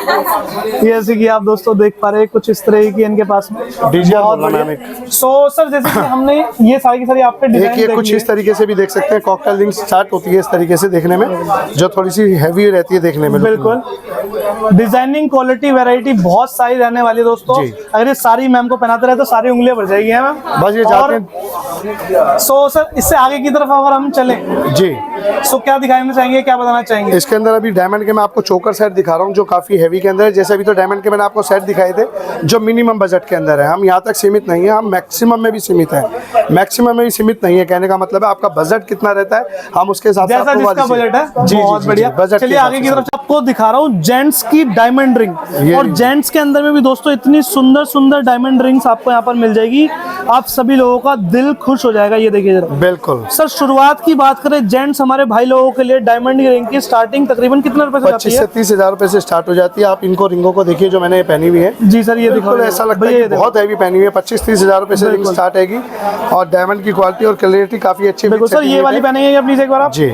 ये जैसे कि आप दोस्तों देख पा रहे हैं कुछ इस तरह की इनके पास में डीजे बहुत बढ़िया। सो सर जैसे कि हमने ये सारी की सारी आपके एक डिजाइन ये देख कुछ लिए। इस तरीके से भी देख सकते हैं, कॉकटेल रिंग स्टार्ट होती है इस तरीके से देखने में, जो थोड़ी सी हैवी रहती है देखने में। बिल्कुल डिजाइनिंग क्वालिटी वैरायटी बहुत सारी रहने वाली है दोस्तों। जी। अगर ये सारी मैम को पहनाते रहे तो सारी उंगलियां भर जाएगी मैम। बस ये जाते हैं। सो सर इससे आगे की तरफ अगर हम चलें जी, सो क्या दिखाना चाहेंगे, क्या बताना चाहेंगे? इसके अंदर अभी डायमंड के मैं आपको चोकर सेट दिखा रहा हूँ जो काफी हैवी के अंदर है। जैसे अभी तो डायमंड के मैंने आपको सेट दिखाए थे जो मिनिमम बजट के अंदर है। हम यहाँ तक सीमित नहीं है, हम मैक्सिमम में भी सीमित है। मैक्सिमम में भी सीमित नहीं है, कहने का मतलब है आपका बजट कितना रहता है हम उसके हिसाब से जैसा आपको जिसका बजट है। जी, बहुत जी, बढ़िया। बजट। चलिए आगे की तरफ आपको दिखा रहा हूँ जेंट्स की डायमंड रिंग। और जेंट्स के अंदर में भी दोस्तों इतनी सुंदर सुंदर डायमंड रिंग्स आपको यहाँ पर मिल जाएगी, आप सभी लोगों का दिल खुश हो जाएगा। ये देखिए जरा, बिल्कुल सर शुरुआत की बात करें जेंट्स हमारे भाई लोगों के लिए डायमंड की रिंग की स्टार्टिंग तकरीबन कितने रुपए से जाती 25 से है? 30,000 रुपए से स्टार्ट हो जाती है। आप इनको रिंगों को देखिए जो मैंने पहनी हुई है। जी सर, ये बिल्कुल दिखाओ। ऐसा लगता है भैया कि बहुत हैवी पहनी हुई है। 25-30,000 रुपए से रिंग स्टार्ट आएगी और डायमंड की क्वालिटी और क्लैरिटी काफी अच्छी बिल्कुल सर, ये वाली पहनेंगे क्या प्लीज एक बार आप? जी।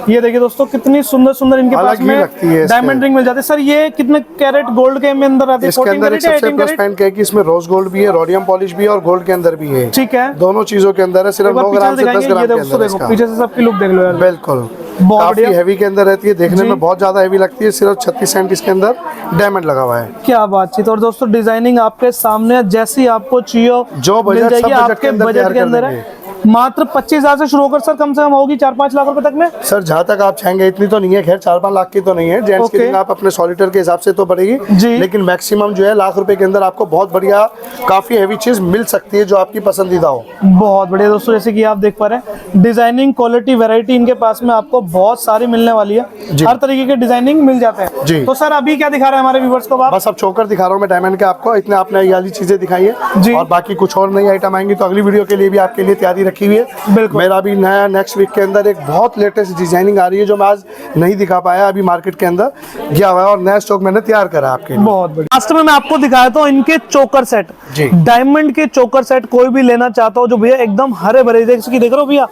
ये देखिए दोस्तों कितनी सुंदर सुंदर इनके अलग पास ही में लगती है इसके। डायमंड रिंग मिल जाती है। सर ये कितने कैरेट गोल्ड के में अंदर आती है? इसके 14 अंदर एक कैरेट या सबसे 18 प्लस कैरेट? पॉइंट क्या है कि इसमें रोज गोल्ड भी है, रोडियम पॉलिश भी है और गोल्ड के अंदर भी है। ठीक है, दोनों चीजों के अंदर है। सिर्फ 9 ग्राम से 10 ग्राम के अंदर है देखो इसका। पीछे से सबकी लुक देख लो यार, बिल्कुल बहुत काफी बढ़िया। हैवी के अंदर रहती है, देखने जी। में बहुत ज्यादा हैवी लगती है। सिर्फ 36 सेंट इसके अंदर डायमंड लगा हुआ है। क्या बातचीत। और दोस्तों डिजाइनिंग आपके सामने जैसी आपको चाहिए जो बजट मिल जाएगी सब बजट आपके के अंदर बजट तैयार के कर अंदर है। देंगे। मात्र 25,000 से शुरू होकर सर कम से कम होगी 4-5 लाख रुपए तक में। सर जहाँ तक आप चाहेंगे इतनी तो नहीं है, खैर 4-5 लाख की तो नहीं है। जेंट्स की Okay. रिंग आप अपने सॉलिटर के हिसाब से तो पड़ेगी जी। लेकिन मैक्सिमम जो है लाख रुपए के अंदर आपको बहुत बढ़िया काफी हैवी चीज मिल सकती है जो आपकी पसंदीदा हो। बहुत बढ़िया दोस्तों, जैसे कि आप देख पा रहे हैं डिजाइनिंग क्वालिटी वैरायटी इनके पास में आपको बहुत सारी मिलने वाली है। जी। हर तरीके के डिजाइनिंग मिल जाते हैं। जी। तो सर अभी क्या दिखा रहे हैं हमारे व्यूवर्स को आप? बस अब चोकर दिखा रहा हूँ मैं डायमंड के आपको, इतने आपने ये वाली चीजें दिखाई जी। है और बाकी कुछ और नई आइटम आएंगी तो अगली वीडियो के लिए भी आपके लिए तैयारी रखी हुई है। बिल्कुल। मेरा भी नया नेक्स्ट वीक के अंदर एक बहुत लेटेस्ट डिजाइनिंग आ रही है जो मैं आज नहीं दिखा पाया, अभी मार्केट के अंदर गया हुआ है और नया स्टॉक मैंने तैयार करा है आपके लिए। बहुत बढ़िया। लास्ट में मैं आपको दिखाया था इनके चोकर सेट, जी। डायमंड के चोकर सेट कोई भी लेना चाहता हो जो भैया एकदम हरे भरे देख रहे हो भैया,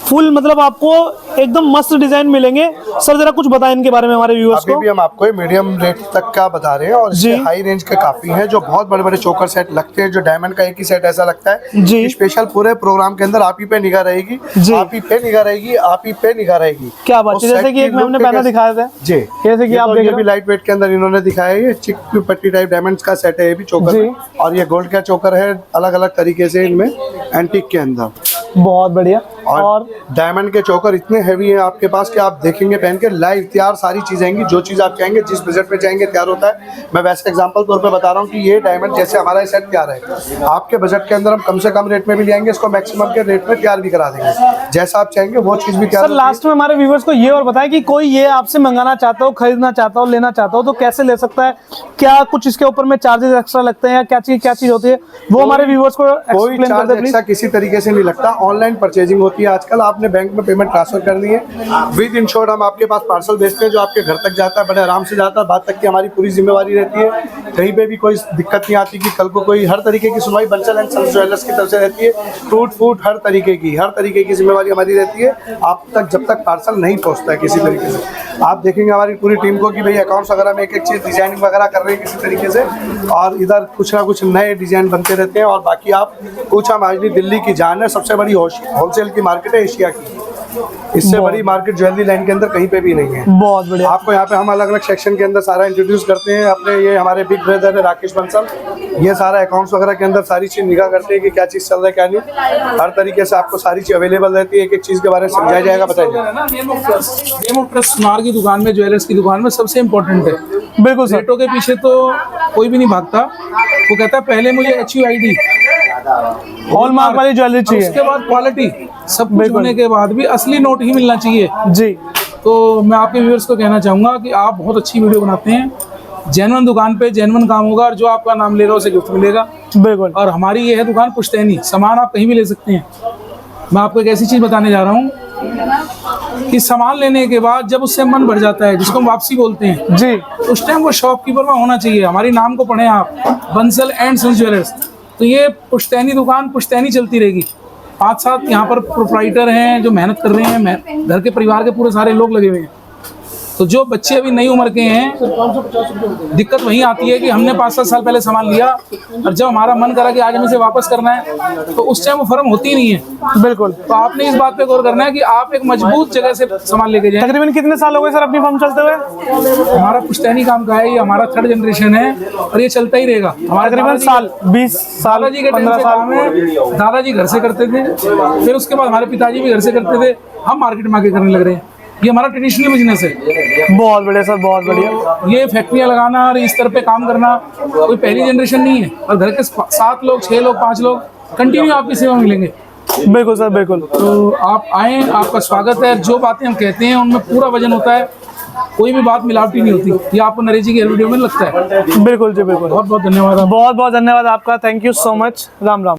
फुल मतलब आपको एकदम मस्त डिजाइन मिलेंगे। सर जरा कुछ बताएं इनके बारे में हमारे व्यूअर्स अभी को। भी हम आपको मीडियम रेट तक का बता रहे हैं और जी। इसके हाई रेंज के काफी हैं जो बहुत बड़े बड़े चोकर सेट लगते हैं, जो डायमंड का एक ही सेट ऐसा लगता है जी। स्पेशल पूरे प्रोग्राम के अंदर आप ही पे निगाह रहेगी, जी। आप ही पे निगाह रहेगी, आप ही पे निगाह रहेगी। क्या बात है, उस जैसे सेट कि एक की मैम ने look पहना कैसे- दिखाया था जी, जैसे कि ये आप तो देख ये रहे भी हो। लाइट वेट के अंदर इन्होंने दिखाया है, ये चिक पट्टी टाइप डायमंड्स का सेट है ये भी चोकर जी। में। और ये गोल्ड का चोकर है अलग अलग तरीके से इनमें एंटीक के अंदर। बहुत बढ़िया। और और डायमंड के चोकर इतने हैवी हैं आपके पास कि आप देखेंगे पहन के लाइव तैयार सारी चीजें आएंगी, जो चीज आप चाहेंगे जिस बजट में चाहेंगे तैयार होता है। मैं वैसे एग्जांपल तौर पे बता रहा हूँ कि ये डायमंड जैसे हमारा ये सेट तैयार है आपके बजट के अंदर हम कम से कम रेट में भी लेंगे, इसको मैक्सिमम के रेट में तैयार भी करा देंगे, जैसा आप चाहेंगे वो चीज भी तैयार सर होती है। लास्ट में हमारे व्यूवर्स को ये और बताएं कि कोई ये आपसे मंगाना चाहता हो, खरीदना चाहता हो, लेना चाहता हो तो कैसे ले सकता है? क्या कुछ इसके ऊपर में चार्जेस एक्स्ट्रा लगते हैं या क्या चीज होती है वो हमारे व्यूवर्स को कोई एक्सप्लेन कर चार्ज दे प्लीज। एक्स्ट्रा किसी तरीके से नहीं लगता, ऑनलाइन परचेजिंग होती है आजकल। आपने बैंक में पेमेंट ट्रांसफर करनी है, विद इन शॉर्ट हम आपके पास पार्सल भेजते हैं जो आपके घर तक जाता है, बड़े आराम से जाता है, बात तक की हमारी पूरी जिम्मेवारी रहती है। कहीं पे भी कोई दिक्कत नहीं आती कि कल को कोई, हर तरीके की सुनवाई बंसल एंड सन्स ज्वेलर्स की तरफ से रहती है। टूट फूट हर तरीके की जिम्मेवारी हमारी रहती है आप तक जब तक पार्सल नहीं पहुंचता है किसी तरीके से। आप देखेंगे हमारी पूरी टीम को कि भाई अकाउंट्स वगैरह में एक चीज़ डिजाइनिंग वगैरह कर रहे हैं किसी तरीके से, और इधर कुछ ना कुछ नए डिजाइन बनते रहते हैं। और बाकी आप पूछा माजनी दिल्ली की जान है, सबसे बड़ी होलसेल की मार्केट है एशिया की, इससे बड़ी मार्केट ज्वेलरी लाइन के अंदर कहीं पे भी नहीं है। बहुत बढ़िया। आपको यहाँ पे हम अलग अलग सेक्शन के अंदर सारा इंट्रोड्यूस करते हैं अपने, ये हमारे बिग ब्रदर है राकेश बंसल, ये सारा अकाउंट्स वगैरह के अंदर सारी चीज़ निगाह करते हैं कि क्या चीज़ चल रहा है क्या नहीं। हर तरीके से आपको सारी चीज़ अवेलेबल रहती है, एक एक चीज़ के बारे में समझाया जाएगा, बताया जाएगा। नेम ऑफ ट्रस्ट सुनार की दुकान में, ज्वेलर्स की दुकान में सबसे इम्पोर्टेंट है। बिल्कुल सर। रेटों के पीछे तो कोई भी नहीं भागता, वो कहता है पहले मुझे HUID हॉलमार्क वाली ज्वेलरी चाहिए। उसके बाद क्वालिटी, सब कुछ बिल्कुल। होने के बाद भी असली नोट ही मिलना चाहिए। जी। तो मैं आपके व्यूअर्स को कहना चाहूँगा कि आप बहुत अच्छी वीडियो बनाते हैं, जेन्युइन दुकान पे जेन्युइन काम होगा और जो आपका नाम ले रहा है उसे गिफ्ट मिलेगा। बिल्कुल। और हमारी ये है दुकान पुश्तैनी, सामान आप कहीं भी ले सकते हैं। मैं आपको एक ऐसी चीज़ बताने जा रहा हूँ कि सामान लेने के बाद जब उससे मन भर जाता है, जिसको हम वापसी बोलते हैं, जी। उस टाइम वो शॉपकीपर में होना चाहिए। हमारी नाम को पढ़ें आप, बंसल एंड सन्स ज्वेलर्स। तो ये पुश्तैनी दुकान पुश्तैनी चलती रहेगी। 5-7 यहाँ पर प्रोप्राइटर हैं जो मेहनत कर रहे हैं, घर के परिवार के पूरे सारे लोग लगे हुए हैं। तो जो बच्चे अभी नई उम्र के हैं, दिक्कत वहीं आती है कि हमने 5-7 साल पहले सामान लिया और जब हमारा मन करा कि आज हमें इसे वापस करना है तो उस टाइम वो फर्म होती ही नहीं है। बिल्कुल। तो आपने इस बात पे गौर करना है कि आप एक मजबूत जगह से सामान लेके जाएं। तकरीबन कितने साल हो गए सर अपनी फर्म चलते हुए? हमारा पुश्तैनी काम का है, ये हमारा 3rd जनरेशन है और ये चलता ही रहेगा। हमारे तकरीबन साल 20 साल दादाजी के टाइम 15 से साल काम है, दादाजी घर से करते थे, फिर उसके बाद हमारे पिताजी भी घर से करते थे, हम मार्केट में आके करने लग रहे हैं। ये हमारा ट्रेडिशनल बिजनेस है। बहुत बढ़िया सर, बहुत बढ़िया। ये फैक्ट्रियाँ लगाना और इस तरह पे काम करना कोई पहली जनरेशन नहीं है, और घर के 7 लोग 6 लोग 5 लोग कंटिन्यू आपकी सेवा में मिलेंगे। बिल्कुल सर, बिल्कुल। तो आप आएँ, आपका स्वागत है। जो बातें हम कहते हैं उनमें पूरा वजन होता है, कोई भी बात मिलावटी नहीं होती। ये आपको नरेश जी की हर वीडियो में लगता है। बिल्कुल जी, बिल्कुल। बहुत बहुत धन्यवाद। बहुत बहुत धन्यवाद आपका, thank you so much. Ram Ram.